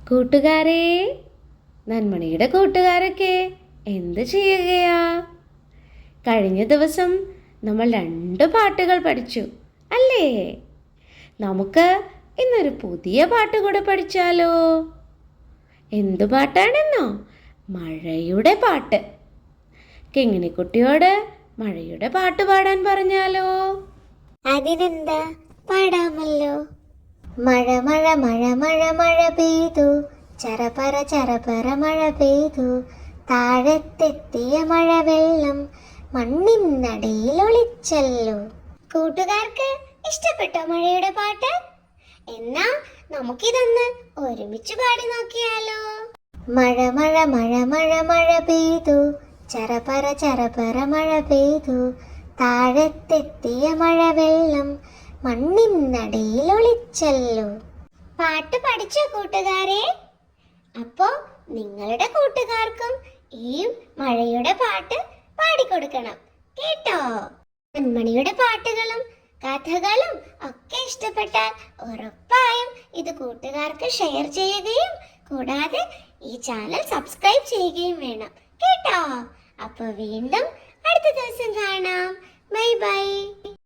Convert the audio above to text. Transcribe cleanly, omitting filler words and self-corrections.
കൂട്ടുകാരെ, നന്മണിയുടെ കൂട്ടുകാരൊക്കെ എന്ത് ചെയ്യുകയാ? കഴിഞ്ഞ ദിവസം നമ്മൾ 2 പാട്ടുകൾ പഠിച്ചു അല്ലേ? നമുക്ക് ഇന്നൊരു പുതിയ പാട്ട് കൂടെ പഠിച്ചാലോ? എന്തു പാട്ടാണെന്നോ? മഴയുടെ പാട്ട്. കിങ്ങിണിക്കുട്ടിയോട് മഴയുടെ പാട്ട് പാടാൻ പറഞ്ഞാലോ? അതിനെന്താ, പാടാമല്ലോ. മഴ മഴ മഴ മഴ മഴ പെയ്തു, ചറപറ ചറപറ മഴ പെയ്തു, താഴത്തെത്തിയ മഴവെള്ളം മണ്ണിനടിയിൽ ഒളിച്ചല്ലോ. കൂട്ടുകാർക്ക് ഇഷ്ടപ്പെട്ടോ മഴയുടെ പാട്ട്? എന്നാ നമുക്കിതൊന്ന് ഒരുമിച്ച് പാടി നോക്കിയാലോ? മഴ മഴ മഴ മഴ മഴ പെയ്തു, ചറപറ ചറപറ മഴ പെയ്തു, താഴത്തെത്തിയ മഴവെള്ളം മണ്ണിനടിയിൽ ഒളിച്ചല്ലോ. പാട്ട് പഠിച്ചോ കൂട്ടുകാരെ? അപ്പോ നിങ്ങളുടെ കൂട്ടുകാർക്കും ഈ മഴയുടെ പാട്ട് പാടിക്കൊടുക്കണം കേട്ടോ. മണിയുടെ പാട്ടുകളും കഥകളും ഒക്കെ ഇഷ്ടപ്പെട്ടാൽ ഉറപ്പായും ഇത് കൂട്ടുകാർക്ക് ഷെയർ ചെയ്യുകയും കൂടാതെ ഈ ചാനൽ സബ്സ്ക്രൈബ് ചെയ്യുകയും വേണം കേട്ടോ. അപ്പോൾ വീണ്ടും അടുത്ത ദിവസം കാണാം. Bye bye.